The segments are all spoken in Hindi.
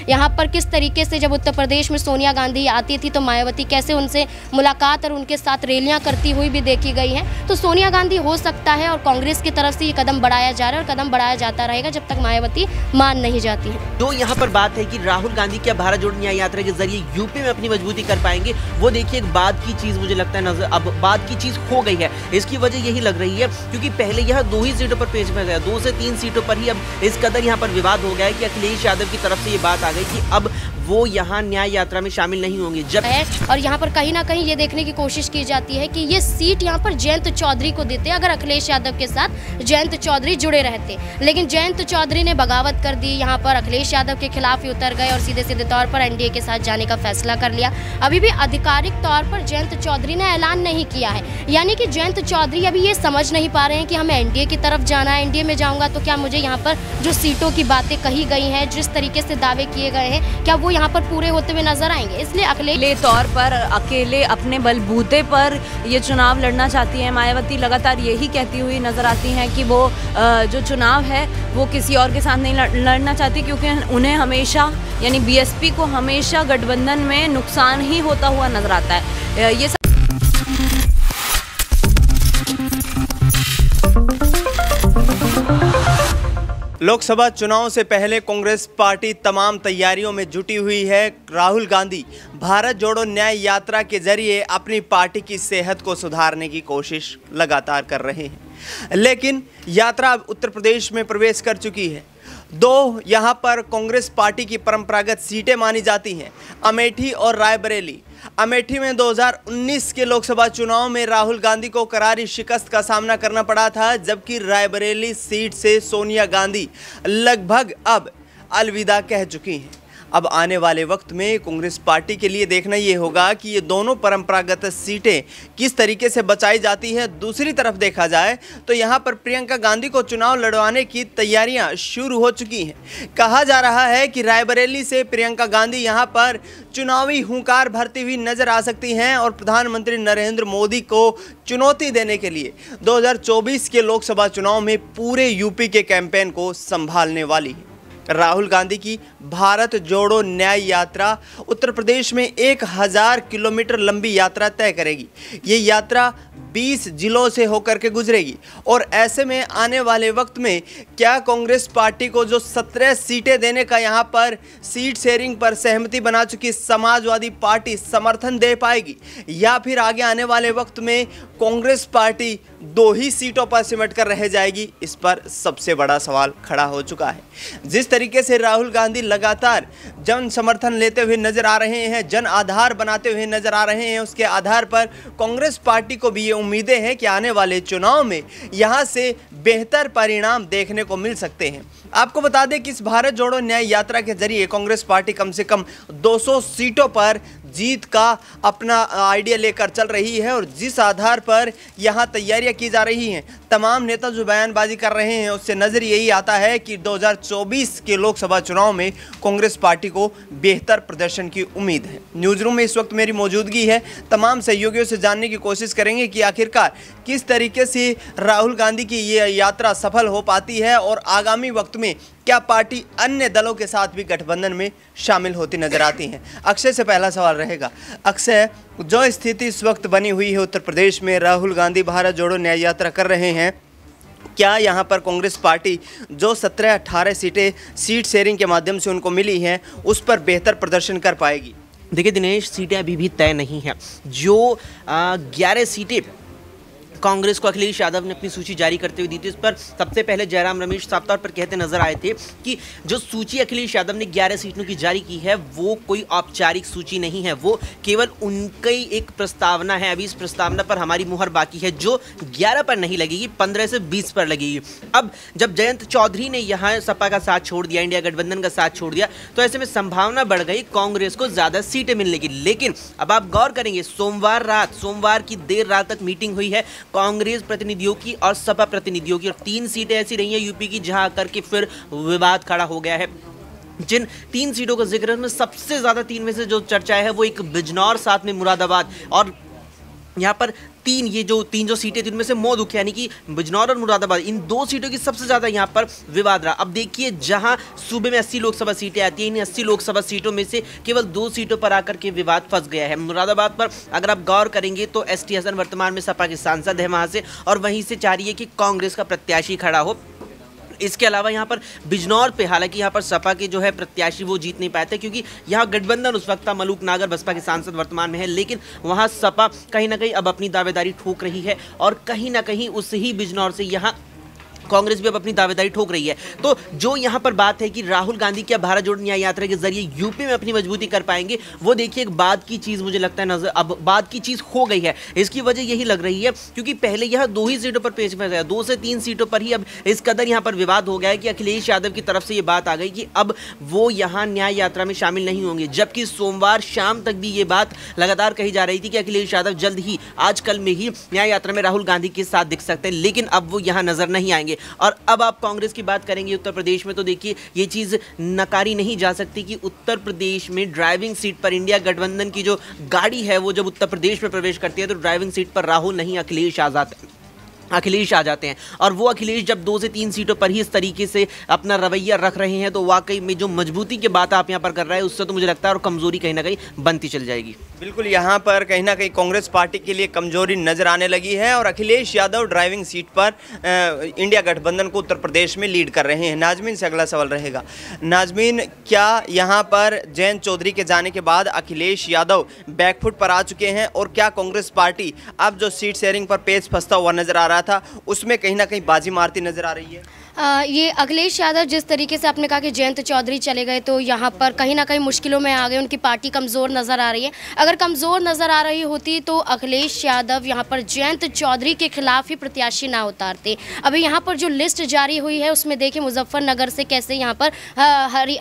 यहाँ पर किस तरीके से जब उत्तर प्रदेश में सोनिया गांधी आती थी तो मायावती कैसे उनसे मुलाकात और उनके साथ रैलियां करती हुई भी देखी गई हैं। तो सोनिया गांधी हो सकता है और कांग्रेस की तरफ से ये कदम बढ़ाया जा रहा है और कदम बढ़ाया जाता रहेगा जब तक मायावती मान नहीं जाती है। तो यहाँ पर बात है कि राहुल गांधी क्या भारत जोड़ो न्याय यात्रा के जरिए यूपी में अपनी मजबूती कर पाएंगे, वो देखिए एक बाद की चीज मुझे लगता है नजर अब बाद की चीज हो गई है। इसकी वजह यही लग रही है क्योंकि पहले यह 2 ही सीटों पर पेश में गया, 2 से 3 सीटों पर ही अब इस कदर यहाँ पर विवाद हो गया है कि अखिलेश यादव की तरफ से ये बात आ गई कि अब वो यहाँ न्याय यात्रा में शामिल नहीं होंगे। जब और यहाँ पर कहीं ना कहीं ये देखने की कोशिश की जाती है कि ये सीट यहाँ पर जयंत चौधरी को देते अगर अखिलेश यादव के साथ जयंत चौधरी जुड़े रहते, लेकिन जयंत चौधरी ने बगावत कर दी, यहाँ पर अखिलेश यादव के खिलाफ ही उतर गए और सीधे सीधे तौर पर एनडीए के साथ जाने का फैसला कर लिया। अभी भी आधिकारिक तौर पर जयंत चौधरी ने ऐलान नहीं किया है, यानी कि जयंत चौधरी अभी ये समझ नहीं पा रहे हैं कि हमें एनडीए की तरफ जाना है, एनडीए में जाऊंगा तो क्या मुझे यहाँ पर जो सीटों की बातें कही गई हैं, जिस तरीके से दावे किए गए हैं, क्या वो यहाँ पर पूरे होते हुए नजर आएंगे। इसलिए अकेले तौर पर अकेले अपने बलबूते पर ये चुनाव लड़ना चाहती है मायावती। लगातार यही कहती हुई नजर आती हैं कि वो जो चुनाव है वो किसी और के साथ नहीं लड़ना चाहती, क्योंकि उन्हें हमेशा यानी बीएसपी को हमेशा गठबंधन में नुकसान ही होता हुआ नजर आता है। ये लोकसभा चुनाव से पहले कांग्रेस पार्टी तमाम तैयारियों में जुटी हुई है। राहुल गांधी भारत जोड़ो न्याय यात्रा के जरिए अपनी पार्टी की सेहत को सुधारने की कोशिश लगातार कर रहे हैं, लेकिन यात्रा अब उत्तर प्रदेश में प्रवेश कर चुकी है। 2 यहाँ पर कांग्रेस पार्टी की परंपरागत सीटें मानी जाती हैं, अमेठी और रायबरेली। अमेठी में 2019 के लोकसभा चुनाव में राहुल गांधी को करारी शिकस्त का सामना करना पड़ा था, जबकि रायबरेली सीट से सोनिया गांधी लगभग अब अलविदा कह चुकी हैं। अब आने वाले वक्त में कांग्रेस पार्टी के लिए देखना ये होगा कि ये दोनों परंपरागत सीटें किस तरीके से बचाई जाती है। दूसरी तरफ देखा जाए तो यहाँ पर प्रियंका गांधी को चुनाव लड़वाने की तैयारियां शुरू हो चुकी हैं। कहा जा रहा है कि रायबरेली से प्रियंका गांधी यहाँ पर चुनावी हुंकार भरती हुई नजर आ सकती हैं और प्रधानमंत्री नरेंद्र मोदी को चुनौती देने के लिए 2024 के लोकसभा चुनाव में पूरे यूपी के कैंपेन को संभालने वाली है। राहुल गांधी की भारत जोड़ो न्याय यात्रा उत्तर प्रदेश में 1000 किलोमीटर लंबी यात्रा तय करेगी। ये यात्रा 20 जिलों से होकर के गुजरेगी और ऐसे में आने वाले वक्त में क्या कांग्रेस पार्टी को जो 17 सीटें देने का यहाँ पर सीट शेयरिंग पर सहमति बना चुकी समाजवादी पार्टी समर्थन दे पाएगी, या फिर आगे आने वाले वक्त में कांग्रेस पार्टी 2 ही सीटों पर सिमट कर रह जाएगी। इस पर सबसे बड़ा सवाल खड़ा हो चुका है। जिस तरीके से राहुल गांधी लगातार जन समर्थन लेते हुए नजर आ रहे हैं, जन आधार बनाते हुए नजर आ रहे हैं, उसके आधार पर कांग्रेस पार्टी को भी ये उम्मीदें हैं कि आने वाले चुनाव में यहां से बेहतर परिणाम देखने को मिल सकते हैं। आपको बता दें कि इस भारत जोड़ो न्याय यात्रा के जरिए कांग्रेस पार्टी कम से कम 200 सीटों पर जीत का अपना आइडिया लेकर चल रही है और जिस आधार पर यहाँ तैयारियां की जा रही हैं, तमाम नेता जो बयानबाजी कर रहे हैं, उससे नज़र यही आता है कि 2024 के लोकसभा चुनाव में कांग्रेस पार्टी को बेहतर प्रदर्शन की उम्मीद है। न्यूज़ रूम में इस वक्त मेरी मौजूदगी है, तमाम सहयोगियों से जानने की कोशिश करेंगे कि आखिरकार किस तरीके से राहुल गांधी की ये यात्रा सफल हो पाती है और आगामी वक्त में क्या पार्टी अन्य दलों के साथ भी गठबंधन में शामिल होती नजर आती हैं। अक्षय से पहला सवाल रहेगा। अक्षय, जो स्थिति इस वक्त बनी हुई है उत्तर प्रदेश में, राहुल गांधी भारत जोड़ो न्याय यात्रा कर रहे हैं, क्या यहाँ पर कांग्रेस पार्टी जो 17-18 सीटें सीट शेयरिंग के माध्यम से उनको मिली हैं उस पर बेहतर प्रदर्शन कर पाएगी? देखिए दिनेश, सीटें अभी भी तय नहीं हैं। जो 11 सीटें कांग्रेस को अखिलेश यादव ने अपनी सूची जारी करते हुए दी थी, इस पर सबसे पहले जयराम रमेश साफ तौर पर कहते नजर आए थे कि जो सूची अखिलेश यादव ने 11 सीटों की जारी की है वो कोई औपचारिक सूची नहीं है, वो केवल उनकी एक प्रस्तावना है। अभी इस प्रस्तावना पर हमारी मुहर बाकी है, जो 11 पर नहीं लगेगी, 15 से 20 पर लगेगी। अब जब जयंत चौधरी ने यहाँ सपा का साथ छोड़ दिया, इंडिया गठबंधन का साथ छोड़ दिया, तो ऐसे में संभावना बढ़ गई कांग्रेस को ज़्यादा सीटें मिलने की। लेकिन अब आप गौर करेंगे, सोमवार की देर रात तक मीटिंग हुई है कांग्रेस प्रतिनिधियों की और सपा प्रतिनिधियों की, और 3 सीटें ऐसी रही हैं यूपी की जहां करके फिर विवाद खड़ा हो गया है। जिन 3 सीटों का जिक्र में सबसे ज्यादा 3 में से जो चर्चा है वो एक बिजनौर, साथ में मुरादाबाद, और यहाँ पर तीन जो सीटें थी उनमें से मौदुख यानी कि बिजनौर और मुरादाबाद, इन 2 सीटों की सबसे ज़्यादा यहाँ पर विवाद रहा। अब देखिए, जहाँ सूबे में 80 लोकसभा सीटें आती हैं, इन 80 लोकसभा सीटों में से केवल 2 सीटों पर आकर के विवाद फंस गया है। मुरादाबाद पर अगर आप गौर करेंगे तो एसटी हसन वर्तमान में सपा के सांसद है वहाँ से, और वहीं से चाह रही है कि कांग्रेस का प्रत्याशी खड़ा हो। इसके अलावा यहाँ पर बिजनौर पे हालांकि यहाँ पर सपा के जो है प्रत्याशी वो जीत नहीं पाए थे, क्योंकि यहाँ गठबंधन उस वक्त था। मलूक नागर बसपा के सांसद वर्तमान में है, लेकिन वहाँ सपा कहीं ना कहीं अब अपनी दावेदारी ठोक रही है, और कहीं ना कहीं उस ही बिजनौर से यहाँ कांग्रेस भी अब अपनी दावेदारी ठोक रही है। तो जो यहाँ पर बात है कि राहुल गांधी क्या भारत जोड़ो न्याय यात्रा के जरिए यूपी में अपनी मजबूती कर पाएंगे, वो देखिए एक बाद की चीज़ मुझे लगता है नजर अब बाद की चीज़ हो गई है। इसकी वजह यही लग रही है क्योंकि पहले यह 2 ही सीटों पर पेश गया, 2 से 3 सीटों पर ही अब इस कदर यहाँ पर विवाद हो गया है कि अखिलेश यादव की तरफ से ये बात आ गई कि अब वो यहाँ न्याय यात्रा में शामिल नहीं होंगे, जबकि सोमवार शाम तक भी ये बात लगातार कही जा रही थी कि अखिलेश यादव जल्द ही आज कल में ही न्याय यात्रा में राहुल गांधी के साथ दिख सकते हैं, लेकिन अब वो यहाँ नजर नहीं आएंगे। और अब आप कांग्रेस की बात करेंगे उत्तर प्रदेश में, तो देखिए ये चीज़ नकारी नहीं जा सकती कि उत्तर प्रदेश में ड्राइविंग सीट पर इंडिया गठबंधन की जो गाड़ी है वो जब उत्तर प्रदेश में प्रवेश करती है तो ड्राइविंग सीट पर राहुल नहीं अखिलेश आ जाते हैं। और वो अखिलेश जब 2 से 3 सीटों पर ही इस तरीके से अपना रवैया रख रहे हैं तो वाकई में जो मजबूती की बात आप यहाँ पर कर रहे हैं उससे तो मुझे लगता है और कमजोरी कहीं ना कहीं बनती चल जाएगी। बिल्कुल, यहाँ पर कहीं ना कहीं कांग्रेस पार्टी के लिए कमजोरी नजर आने लगी है और अखिलेश यादव ड्राइविंग सीट पर इंडिया गठबंधन को उत्तर प्रदेश में लीड कर रहे हैं। नाजमीन से अगला सवाल रहेगा। नाजमीन, क्या यहाँ पर जयंत चौधरी के जाने के बाद अखिलेश यादव बैकफुट पर आ चुके हैं और क्या कांग्रेस पार्टी अब जो सीट शेयरिंग पर पेच फंसता हुआ नजर आ रहा था उसमें कहीं ना कहीं बाजी मारती नजर आ रही है? ये अखिलेश यादव जिस तरीके से आपने कहा कि जयंत चौधरी चले गए तो यहाँ पर कहीं ना कहीं मुश्किलों में आ गए, उनकी पार्टी कमज़ोर नज़र आ रही है। अगर कमज़ोर नज़र आ रही होती तो अखिलेश यादव यहाँ पर जयंत चौधरी के खिलाफ ही प्रत्याशी ना उतारते। अभी यहाँ पर जो लिस्ट जारी हुई है उसमें देखिए मुजफ्फरनगर से कैसे यहाँ पर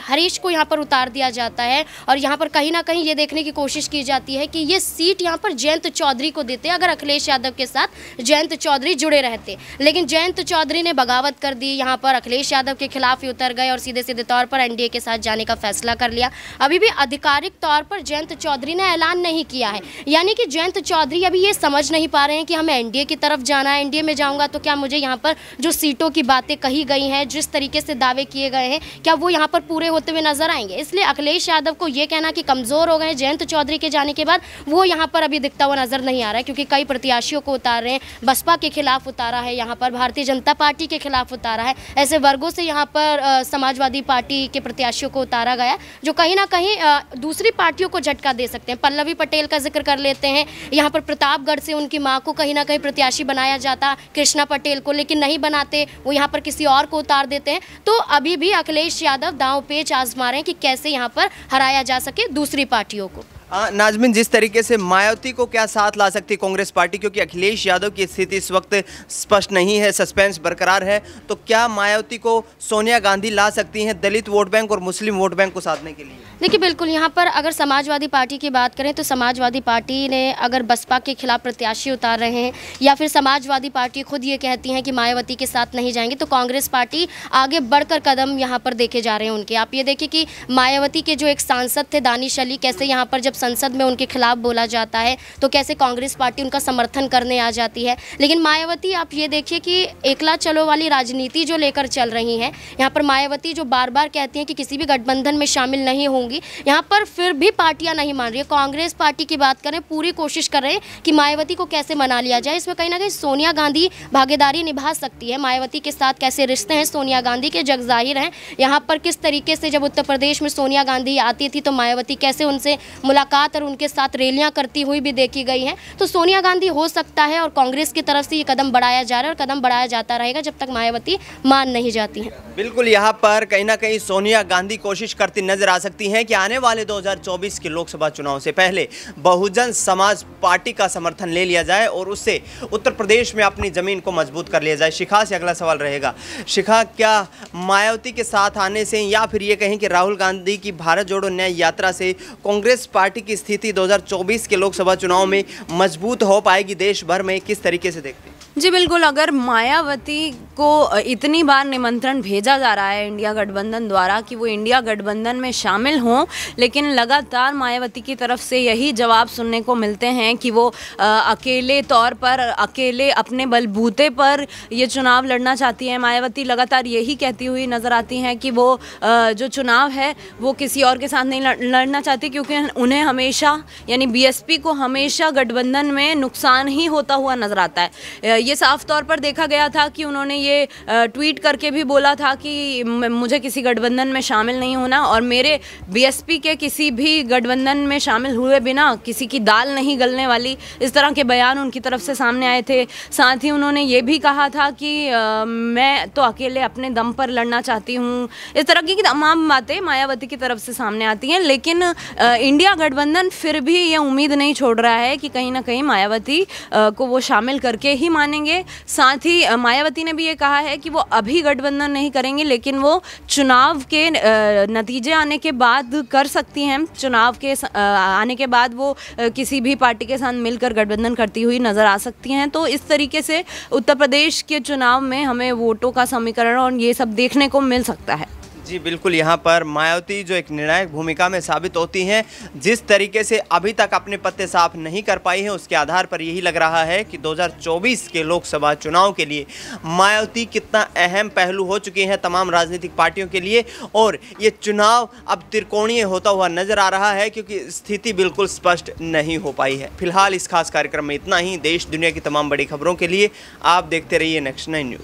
हरीश को यहाँ पर उतार दिया जाता है और यहाँ पर कहीं ना कहीं ये देखने की कोशिश की जाती है कि ये सीट यहाँ पर जयंत चौधरी को देते अगर अखिलेश यादव के साथ जयंत चौधरी जुड़े रहते, लेकिन जयंत चौधरी ने बगावत कर दी, यहाँ पर अखिलेश यादव के खिलाफ ही उतर गए और सीधे सीधे तौर पर एनडीए के साथ जाने का फैसला कर लिया। अभी भी आधिकारिक तौर पर जयंत चौधरी ने ऐलान नहीं किया है, यानी कि जयंत चौधरी अभी ये समझ नहीं पा रहे हैं कि हमें एनडीए की तरफ जाना है, एनडीए में जाऊंगा तो क्या मुझे यहाँ पर जो सीटों की बातें कही गई हैं, जिस तरीके से दावे किए गए हैं, क्या वो यहाँ पर पूरे होते हुए नजर आएंगे। इसलिए अखिलेश यादव को ये कहना कि कमजोर हो गए जयंत चौधरी के जाने के बाद, वो यहाँ पर अभी दिखता हुआ नजर नहीं आ रहा है, क्योंकि कई प्रत्याशियों को उतार रहे हैं, बसपा के खिलाफ उतारा है, यहाँ पर भारतीय जनता पार्टी के खिलाफ उतारा है, ऐसे वर्गों से यहाँ पर समाजवादी पार्टी के प्रत्याशियों को उतारा गया जो कहीं ना कहीं दूसरी पार्टियों को झटका दे सकते हैं। पल्लवी पटेल का जिक्र कर लेते हैं, यहाँ पर प्रतापगढ़ से उनकी मां को कहीं ना कहीं प्रत्याशी बनाया जाता, कृष्णा पटेल को, लेकिन नहीं बनाते, वो यहाँ पर किसी और को उतार देते हैं। तो अभी भी अखिलेश यादव दांव पेच आजमा रहे हैं कि कैसे यहाँ पर हराया जा सके दूसरी पार्टियों को। नाजमीन, जिस तरीके से मायावती को क्या साथ ला सकती कांग्रेस पार्टी, क्योंकि अखिलेश यादव की स्थिति इस वक्त स्पष्ट नहीं है, सस्पेंस बरकरार है, तो क्या मायावती को सोनिया गांधी ला सकती हैं दलित वोट बैंक और मुस्लिम वोट बैंक को साधने के लिए? देखिए बिल्कुल, यहाँ पर अगर समाजवादी पार्टी की बात करें तो समाजवादी पार्टी ने अगर बसपा के खिलाफ प्रत्याशी उतार रहे हैं या फिर समाजवादी पार्टी खुद ये कहती हैं कि मायावती के साथ नहीं जाएंगे, तो कांग्रेस पार्टी आगे बढ़कर कदम यहाँ पर देखे जा रहे हैं उनके। आप ये देखिए कि मायावती के जो एक सांसद थे दानिश अली, कैसे यहाँ पर जब संसद में उनके खिलाफ बोला जाता है तो कैसे कांग्रेस पार्टी उनका समर्थन करने आ जाती है। लेकिन मायावती आप ये देखिए कि एकला चलो वाली राजनीति जो लेकर चल रही हैं, यहाँ पर मायावती जो बार बार कहती हैं कि किसी भी गठबंधन में शामिल नहीं होंगी, यहाँ पर फिर भी पार्टियां नहीं मान रही है। कांग्रेस पार्टी की बात करें, पूरी कोशिश कर रहे हैं कि मायावती को कैसे मना लिया जाए। इसमें कहीं ना कहीं सोनिया गांधी भागीदारी निभा सकती है। मायावती के साथ कैसे रिश्ते हैं सोनिया गांधी के जग जाहिर हैं। यहाँ पर किस तरीके से जब उत्तर प्रदेश में सोनिया गांधी आती थी तो मायावती कैसे उनसे मुलाकात और उनके साथ रैलियां करती हुई भी देखी गई हैं। तो सोनिया गांधी हो सकता है, और कांग्रेस की तरफ से ये कदम बढ़ाया जा रहा है और कदम बढ़ाया जाता रहेगा जब तक मायावती मान नहीं जाती हैं। बिल्कुल, यहाँ पर कहीं ना कहीं सोनिया गांधी कोशिश करती नजर आ सकती हैं कि आने वाले 2024 के लोकसभा चुनाव से पहले बहुजन समाज पार्टी का समर्थन ले लिया जाए और उससे उत्तर प्रदेश में अपनी जमीन को मजबूत कर लिया जाए। शिखा से अगला सवाल रहेगा। शिखा, क्या मायावती के साथ आने से या फिर ये कहें कि राहुल गांधी की भारत जोड़ो न्याय यात्रा से कांग्रेस पार्टी की स्थिति 2024 के लोकसभा चुनाव में मजबूत हो पाएगी देश भर में, किस तरीके से देखते हैं? जी बिल्कुल, अगर मायावती को इतनी बार निमंत्रण भेजा जा रहा है इंडिया गठबंधन द्वारा कि वो इंडिया गठबंधन में शामिल हों, लेकिन लगातार मायावती की तरफ से यही जवाब सुनने को मिलते हैं कि वो अकेले तौर पर, अकेले अपने बलबूते पर ये चुनाव लड़ना चाहती हैं। मायावती लगातार यही कहती हुई नज़र आती हैं कि वो जो चुनाव है वो किसी और के साथ नहीं लड़ना चाहती, क्योंकि उन्हें हमेशा, यानी बीएसपी को हमेशा गठबंधन में नुकसान ही होता हुआ नज़र आता है। ये साफ तौर पर देखा गया था कि उन्होंने ये ट्वीट करके भी बोला था कि मुझे किसी गठबंधन में शामिल नहीं होना और मेरे बीएसपी के किसी भी गठबंधन में शामिल हुए बिना किसी की दाल नहीं गलने वाली, इस तरह के बयान उनकी तरफ से सामने आए थे। साथ ही उन्होंने ये भी कहा था कि मैं तो अकेले अपने दम पर लड़ना चाहती हूँ। इस तरह की तमाम बातें मायावती की तरफ से सामने आती हैं, लेकिन इंडिया गठबंधन फिर भी ये उम्मीद नहीं छोड़ रहा है कि कहीं ना कहीं मायावती को वो शामिल करके ही मानेंगे। साथ ही मायावती ने भी ये कहा है कि वो अभी गठबंधन नहीं करेंगे, लेकिन वो चुनाव के नतीजे आने के बाद कर सकती हैं। चुनाव के आने के बाद वो किसी भी पार्टी के साथ मिलकर गठबंधन करती हुई नज़र आ सकती हैं। तो इस तरीके से उत्तर प्रदेश के चुनाव में हमें वोटों का समीकरण और ये सब देखने को मिल सकता है। जी बिल्कुल, यहाँ पर मायावती जो एक निर्णायक भूमिका में साबित होती हैं, जिस तरीके से अभी तक अपने पत्ते साफ नहीं कर पाई हैं, उसके आधार पर यही लग रहा है कि 2024 के लोकसभा चुनाव के लिए मायावती कितना अहम पहलू हो चुके हैं तमाम राजनीतिक पार्टियों के लिए। और ये चुनाव अब त्रिकोणीय होता हुआ नजर आ रहा है, क्योंकि स्थिति बिल्कुल स्पष्ट नहीं हो पाई है। फिलहाल इस खास कार्यक्रम में इतना ही। देश दुनिया की तमाम बड़ी खबरों के लिए आप देखते रहिए नेक्स्ट 9 न्यूज़।